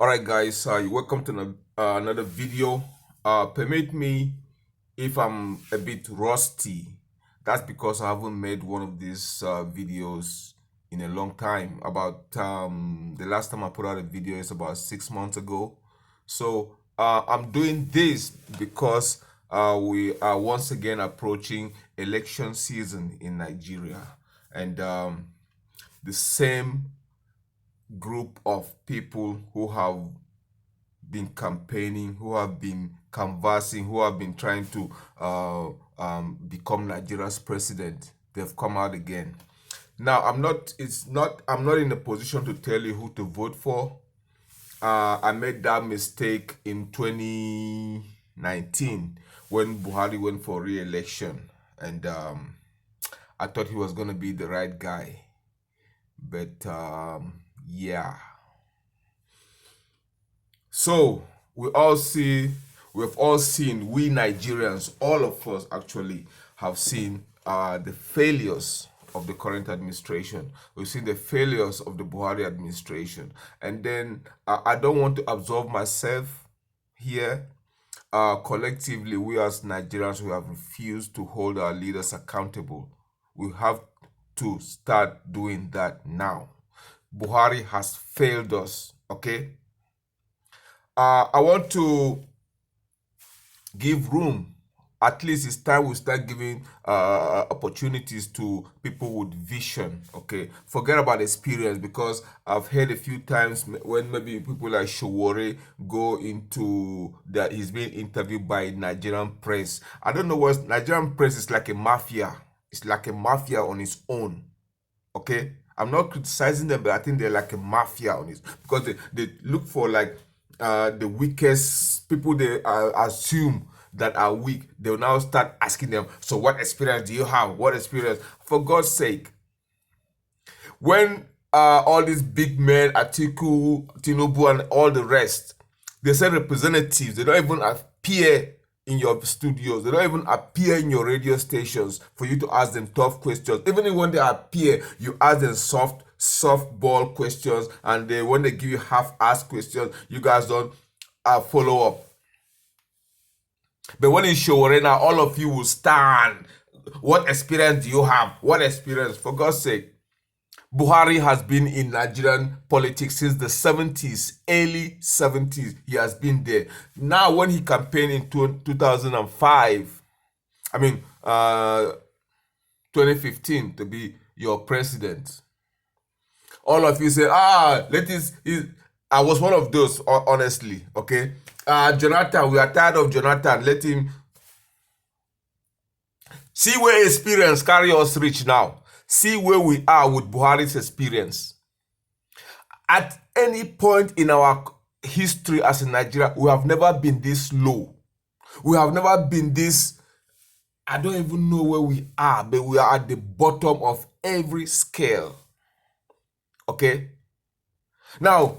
All right, guys, welcome to another video. Permit me if I'm a bit rusty. That's because I haven't made one of these videos in a long time. About the last time I put out a video is about 6 months ago. So I'm doing this because we are once again approaching election season in Nigeria, and the same group of people who have been campaigning, who have been canvassing, who have been trying to become Nigeria's president. They've come out again. Now, I'm not in a position to tell you who to vote for. I made that mistake in 2019 when Buhari went for re-election, and I thought he was going to be the right guy. But yeah. So we have all seen, we Nigerians, all of us actually have seen the failures of the current administration. We've seen the failures of the Buhari administration. And then I don't want to absolve myself here. Collectively, we as Nigerians, we have refused to hold our leaders accountable. We have to start doing that now. Buhari has failed us, okay? I want to give room. At least it's time we start giving opportunities to people with vision. Okay, forget about experience, because I've heard a few times when maybe people like Showore go into that he's being interviewed by Nigerian press. I don't know what Nigerian press is like. A mafia. It's like a mafia on its own. Okay, I'm not criticizing them, but I think they're like a mafia on it, because they look for like the weakest people they assume that are weak. They'll now start asking them, so what experience do you have? What experience? For God's sake, when all these big men, Atiku, Tinubu, and all the rest, they send representatives, they don't even appear in your studios, they don't even appear in your radio stations for you to ask them tough questions. Even when they appear, you ask them softball questions, and when they give you half-assed questions, you guys don't follow up. But when it's Showore now, all of you will stand. What experience do you have? What experience? For God's sake. Buhari has been in Nigerian politics since the 70s, early 70s. He has been there. Now, when he campaigned in 2005, 2015 to be your president, all of you say, I was one of those, honestly, okay? Jonathan, we are tired of Jonathan. Let him see where experience carry us reach now. See where we are with Buhari's experience. At any point in our history as in Nigeria, we have never been this low. We have never been this, I don't even know where we are, but we are at the bottom of every scale. Okay? Now,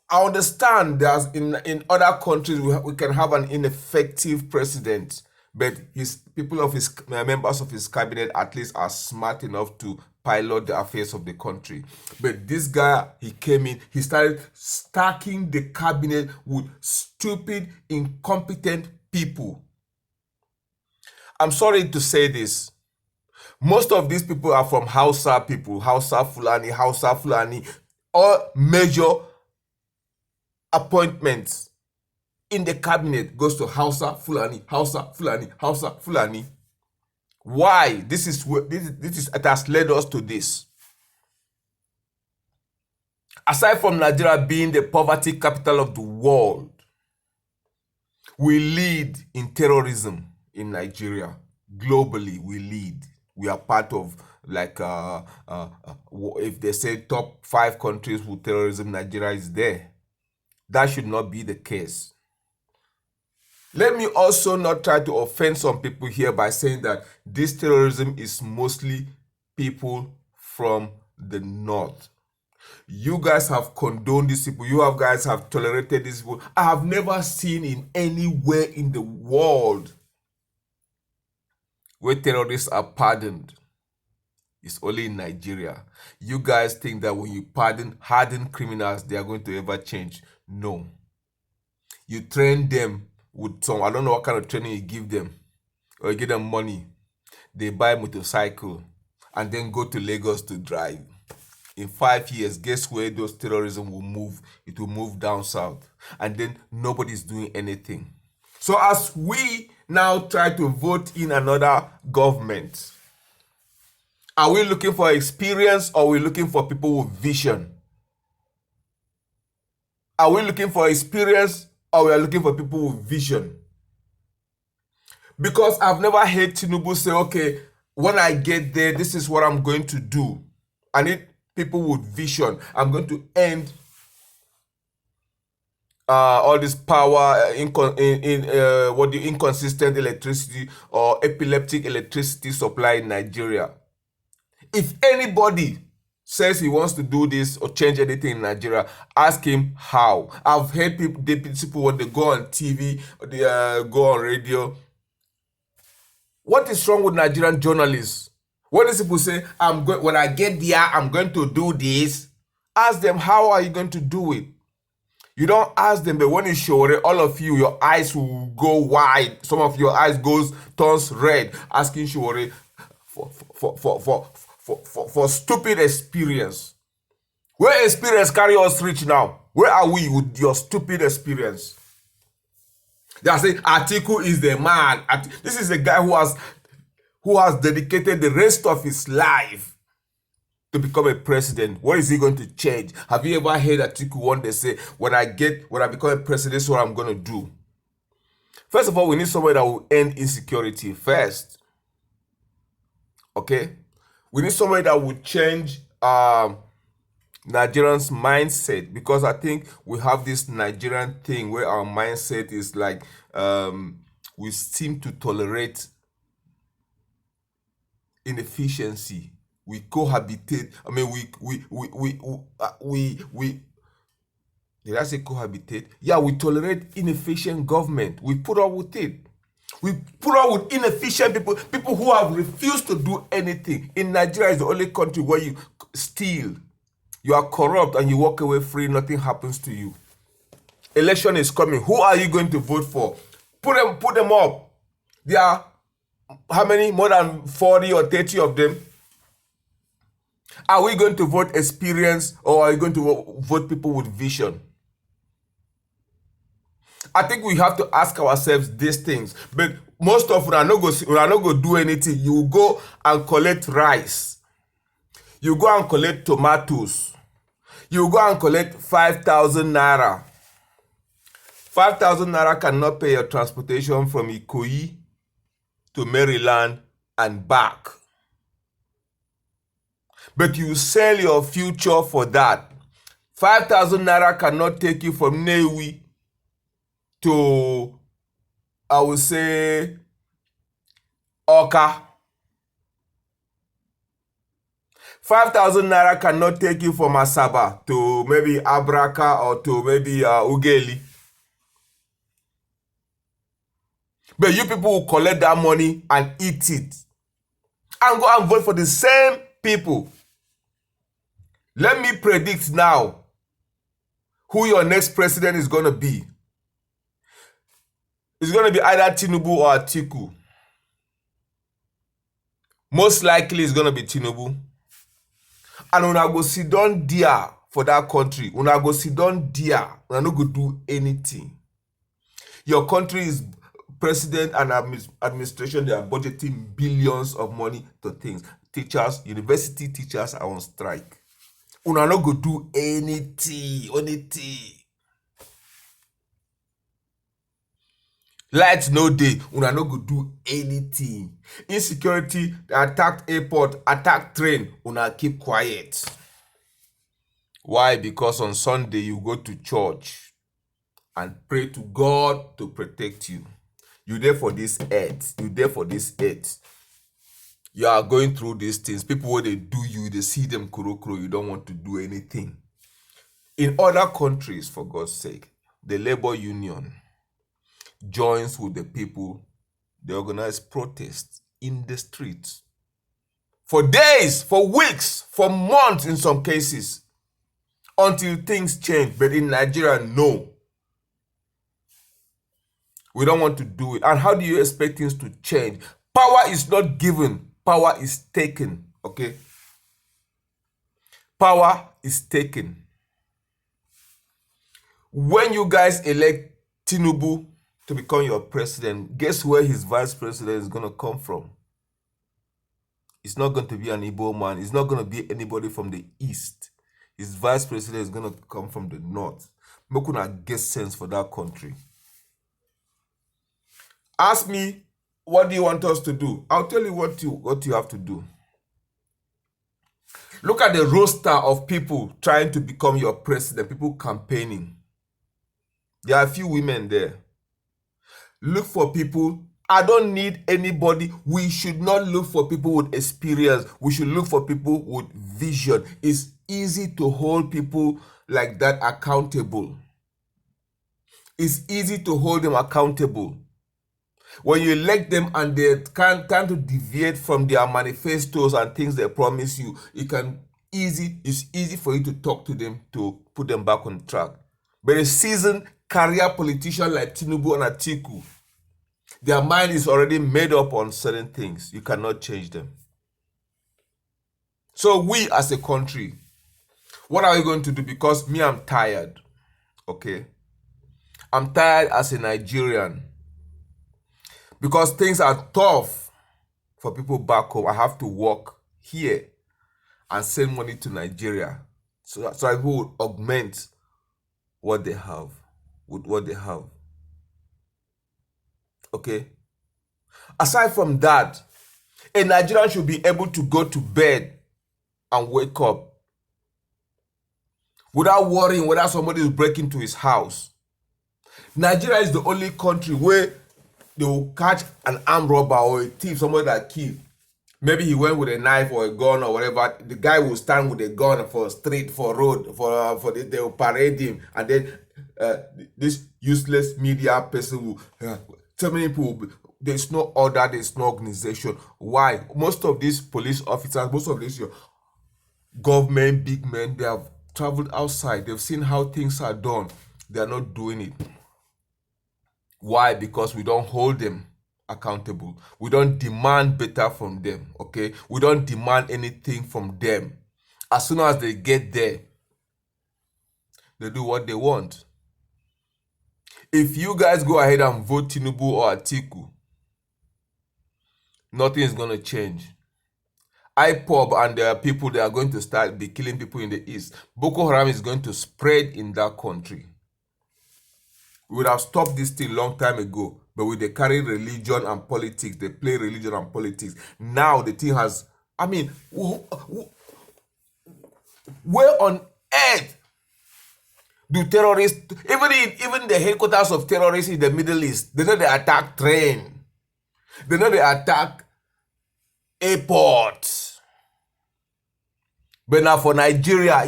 I understand that in other countries we can have an ineffective president, but members of his cabinet at least are smart enough to pilot the affairs of the country. But this guy, he came in, he started stacking the cabinet with stupid, incompetent people. I'm sorry to say this. Most of these people are from Hausa people, Hausa Fulani, all major appointments in the cabinet goes to Hausa Fulani. Why? This is it has led us to this. Aside from Nigeria being the poverty capital of the world, we lead in terrorism in Nigeria. Globally, we lead. We are part of, like, if they say top 5 countries with terrorism, Nigeria is there. That should not be the case. Let me also not try to offend some people here by saying that this terrorism is mostly people from the north. You guys have condoned these people. Guys have tolerated these people. I have never seen in anywhere in the world where terrorists are pardoned. It's only in Nigeria. You guys think that when you harden criminals, they are going to ever change. No. You train them with some, I don't know what kind of training you give them, or you give them money. They buy a motorcycle and then go to Lagos to drive. In 5 years, guess where those terrorism will move? It will move down south. And then nobody's doing anything. So as we now try to vote in another government, are we looking for experience or are we looking for people with vision? Are we looking for experience or we are looking for people with vision? Because I've never heard Tinubu say, okay, when I get there, this is what I'm going to do. I need people with vision. I'm going to end all this power, inconsistent electricity or epileptic electricity supply in Nigeria. If anybody says he wants to do this or change anything in Nigeria, ask him how. I've heard people when they go on TV, they go on radio. What is wrong with Nigerian journalists? When these people say, when I get there, I'm going to do this, ask them, how are you going to do it? You don't ask them, but when you show it, all of you, your eyes will go wide. Some of your eyes turns red, asking Shore for stupid experience. Where experience carry us reach now? Where are we with your stupid experience? They are saying Atiku is the man. This is a guy who has dedicated the rest of his life to become a president. What is he going to change? Have you ever heard Atiku one day say, when I become a president, this is what I'm going to do? First of all, we need somebody that will end insecurity first. Okay? We need somebody that will change Nigerians' mindset, because I think we have this Nigerian thing where our mindset is like we seem to tolerate inefficiency. We cohabitate. I mean, we did I say cohabitate? Yeah, we tolerate inefficient government. We put up with it. We put up with inefficient people who have refused to do anything. In Nigeria is the only country where you steal, you are corrupt, and you walk away free, nothing happens to you. Election is coming. Who are you going to vote for? Put them up. There are how many? More than 40 or 30 of them. Are we going to vote experience or are we going to vote people with vision? I think we have to ask ourselves these things. But most of us are not going to do anything. You go and collect rice. You go and collect tomatoes. You go and collect 5,000 naira. 5,000 naira cannot pay your transportation from Ikoyi to Maryland and back. But you sell your future for that. 5,000 naira cannot take you from Newi to, I would say, Oka. 5,000 naira cannot take you from Asaba to maybe Abraka or to maybe Ugeli. But you people will collect that money and eat it. And go and vote for the same people. Let me predict now who your next president is going to be. It's going to be either Tinubu or Atiku. Most likely it's going to be Tinubu. And una go sit down there for that country. Una go sit down there. Una no go do anything. Your country is president and administration. They are budgeting billions of money to things. Teachers, university teachers are on strike. Una no go do anything. Lights no day, una no go do anything. Insecurity, attacked airport, attacked train, una keep quiet. Why? Because on Sunday you go to church and pray to God to protect you. You're there for this earth. You are going through these things. People, when they do you, they see them kuro, you don't want to do anything. In other countries, for God's sake, the labor union joins with the people. They organize protests in the streets for days, for weeks, for months in some cases, until things change. But in Nigeria, no. We don't want to do it. And how do you expect things to change? Power is not given, power is taken, okay? Power is taken. When you guys elect Tinubu to become your president, guess where his vice president is going to come from? It's not going to be an Igbo man. It's not going to be anybody from the east. His vice president is going to come from the north. Make una get sense for that country. Ask me, what do you want us to do? I'll tell you what you have to do. Look at the roster of people trying to become your president, people campaigning. There are a few women there. Look for people. I don't need anybody. We should not look for people with experience. We should look for people with vision. It's easy to hold people like that accountable. It's easy to hold them accountable. When you elect them and they can't to deviate from their manifestos and things they promise you, it's easy for you to talk to them to put them back on track. But a seasoned career politician like Tinubu and Atiku, their mind is already made up on certain things. You cannot change them. So we as a country, what are we going to do? Because me, I'm tired. Okay? I'm tired as a Nigerian. Because things are tough for people back home. I have to work here and send money to Nigeria so that people would augment what they have with what they have. Okay? Aside from that, a Nigerian should be able to go to bed and wake up without worrying whether somebody is breaking into his house. Nigeria is the only country where they will catch an armed robber or a thief, somebody that killed. Maybe he went with a knife or a gun or whatever. The guy will stand with a gun for street, for road, they will parade him, and then this useless media person will tell many people there's no order, there's no organization. Why? Most of these police officers, most of these government big men, they have traveled outside. They've seen how things are done. They are not doing it. Why? Because we don't hold them accountable. We don't demand better from them, okay? We don't demand anything from them. As soon as they get there, they do what they want. If you guys go ahead and vote Tinubu or Atiku, nothing is going to change. IPOB and their people, they are going to start be killing people in the east. Boko Haram is going to spread in that country. We would have stopped this thing long time ago, but with they carry religion and politics, they play religion and politics. Now the thing has, I mean, where on earth do terrorists, even the headquarters of terrorists in the Middle East, they know they attack train, they know they attack airports. But now for Nigeria,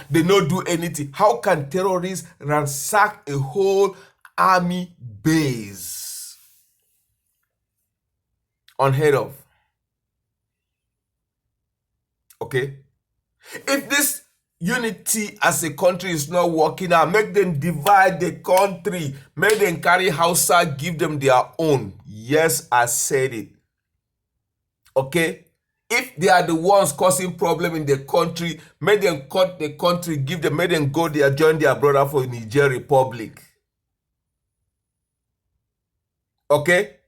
they don't do anything. How can terrorists ransack a whole army base? Unheard of. Okay? If this unity as a country is not working out, make them divide the country. Make them carry Hausa, give them their own. Yes, I said it. Okay? If they are the ones causing problem in the country, make them cut the country, make them go there, join their brother for Niger Republic. Okay?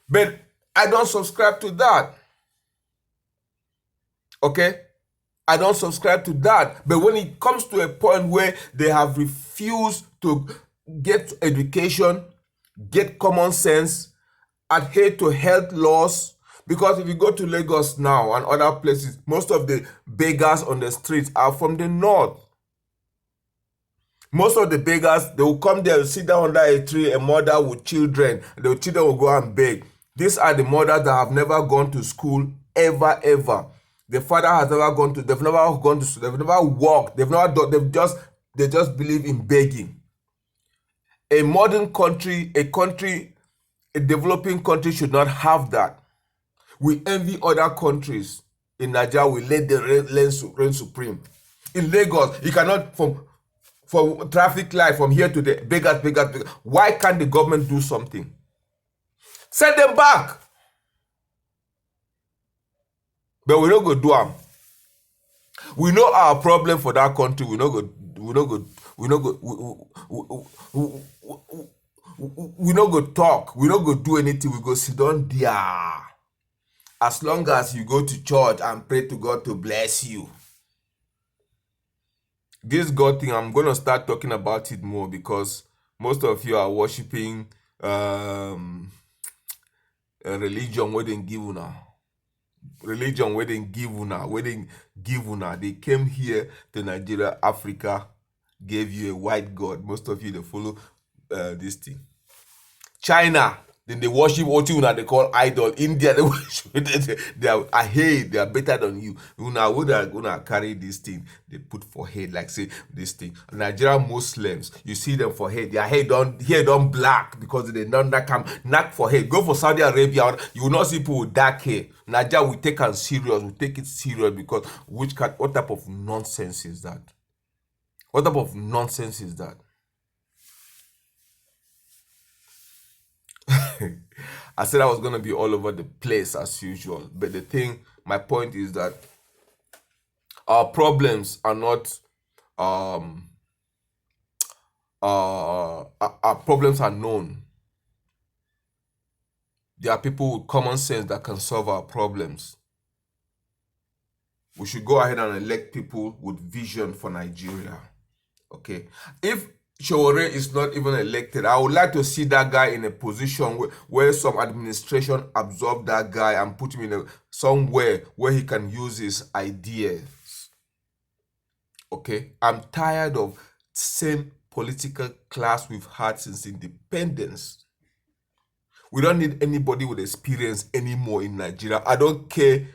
But I don't subscribe to that. Okay? I don't subscribe to that. But when it comes to a point where they have refused to get education, get common sense, adhere to health laws, because if you go to Lagos now and other places, most of the beggars on the streets are from the north. Most of the beggars, they will come there, sit down under a tree, a mother with children, the children will go and beg. These are the mothers that have never gone to school, ever. The father has never gone to, they've never gone to school, they've never worked, they've never done, they just believe in begging. A modern country, a developing country should not have that. We envy other countries in Nigeria will let the reign supreme. In Lagos, you cannot from traffic light from here to the Vegas. Why can't the government do something? Send them back. But we don't go do them. We know our problem for that country. We no go. We no go. We no go. We no go talk. We no go do anything. We go sit down there. As long as you go to church and pray to God to bless you. This God thing, I'm gonna start talking about it more because most of you are worshiping a religion where they give una. Religion where they give una. They came here to Nigeria, Africa, gave you a white God. Most of you they follow this thing. China, then they worship what they call idol. India, they worship they are better than you. Una would are gonna carry this thing, they put for head, like say this thing. Nigerian Muslims, you see them for head, their hair don't black because they don't knock for head. Go for Saudi Arabia, you will not see people with dark hair. Nigeria, we take it serious, because what type of nonsense is that? What type of nonsense is that? I said I was going to be all over the place as usual. But my point is that our problems are not, our problems are known. There are people with common sense that can solve our problems. We should go ahead and elect people with vision for Nigeria. Okay? If Showore is not even elected, I would like to see that guy in a position where some administration absorb that guy and put him in somewhere where he can use his ideas. Okay? I'm tired of same political class we've had since independence. We don't need anybody with experience anymore in Nigeria. I don't care.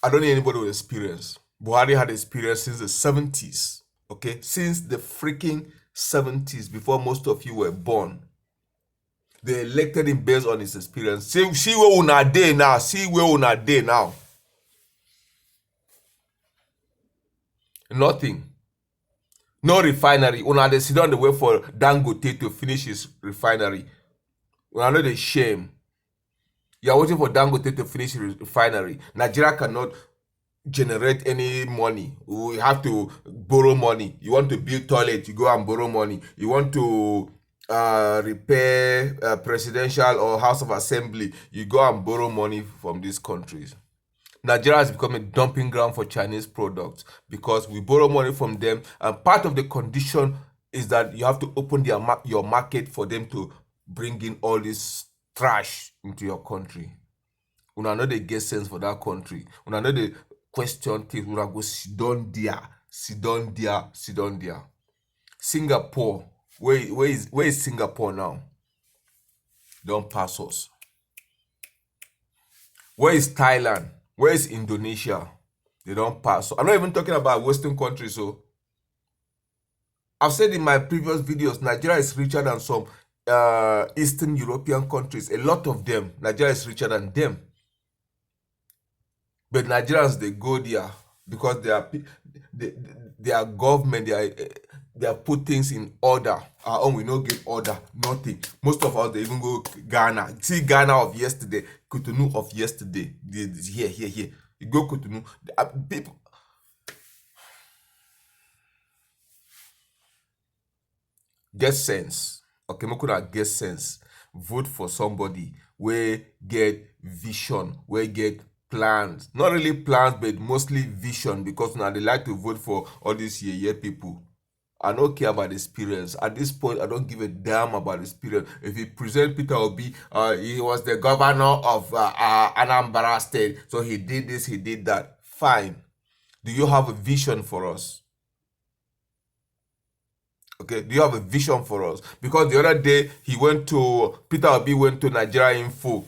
I don't need anybody with experience. Buhari had experience since the 70s. Okay, since the freaking 70s, before most of you were born. They elected him based on his experience. See where una dey now. See where una dey now. Nothing. No refinery. Una dey sit down the way for Dangote to finish his refinery. Una know the shame. You are waiting for Dangote to finish his refinery. Nigeria cannot generate any money. We have to borrow money. You want to build toilet, you go and borrow money. You want to repair presidential or House of Assembly, you go and borrow money from these countries. Nigeria has become a dumping ground for Chinese products because we borrow money from them, and part of the condition is that you have to open your market for them to bring in all this trash into your country. Una know they get sense for that country. Una know they question things. Una go sit down there. Singapore, where is Singapore now? Don't pass us. Where is Thailand? Where is Indonesia? They don't pass. So I'm not even talking about Western countries. So I've said in my previous videos, Nigeria is richer than some Eastern European countries. A lot of them, Nigeria is richer than them. But Nigerians, they go there because their government, they are put things in order. Our own, we don't get order, nothing. Most of us, they even go Ghana. See Ghana of yesterday, Cotonou of yesterday. Here. You go Cotonou. People. Get sense. Okay, we could get sense. Vote for somebody where get vision, where get plans. Not really plans, but mostly vision, because now they like to vote for all these people. I don't care about experience. At this point, I don't give a damn about experience. If you present Peter Obi, he was the governor of Anambra State, so he did this, he did that. Fine. Do you have a vision for us? Okay, do you have a vision for us? Because the other day, Peter Obi went to Nigeria Info.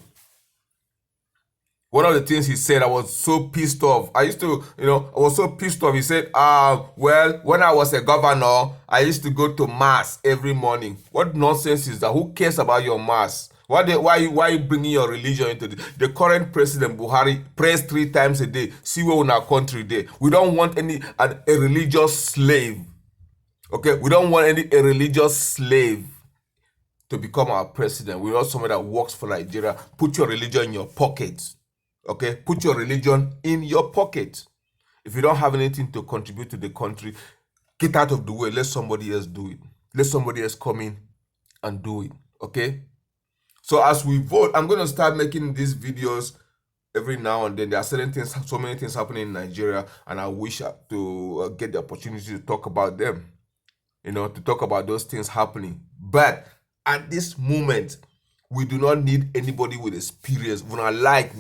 One of the things he said, I was so pissed off. I was so pissed off. He said, well, when I was a governor, I used to go to mass every morning. What nonsense is that? Who cares about your mass? Why you bringing your religion into the current president Buhari prays 3 times a day. See where in our country day. We don't want a religious slave. Okay, we don't want a religious slave to become our president. We want someone that works for Nigeria. Put your religion in your pocket. Okay, put your religion in your pocket. If you don't have anything to contribute to the country, get out of the way. Let somebody else do it. Let somebody else come in and do it. Okay. So as we vote, I'm going to start making these videos every now and then. There are certain things, so many things happening in Nigeria, and I wish to get the opportunity to talk about them. To talk about those things happening. But at this moment, we do not need anybody with experience. We not like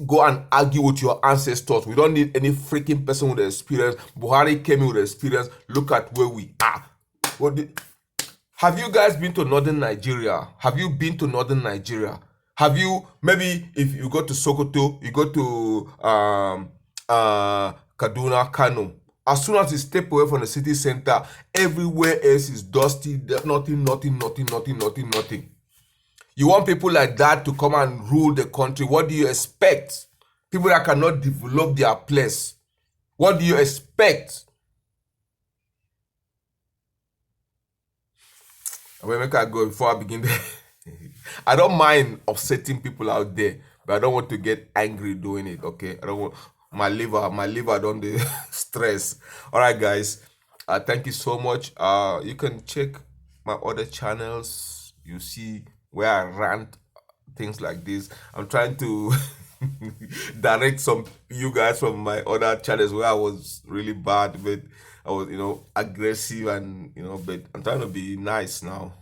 go and argue with your ancestors. We don't need any freaking person with experience. Buhari came in with experience. Look at where we are. Have you guys been to northern Nigeria? Have you been to northern Nigeria? Have you, maybe if you go to Sokoto, you go to Kaduna, Kano. As soon as you step away from the city center, everywhere else is dusty. Nothing. You want people like that to come and rule the country. What do you expect? People that cannot develop their place. What do you expect? I will make I go before I begin. I don't mind upsetting people out there, but I don't want to get angry doing it. Okay, I don't want my liver don't stress. All right, guys. Thank you so much. You can check my other channels. You see where I rant things like this. I'm trying to direct some you guys from my other channels where I was really bad, but I was, aggressive, and but I'm trying to be nice now.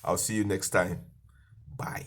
I'll see you next time. Bye.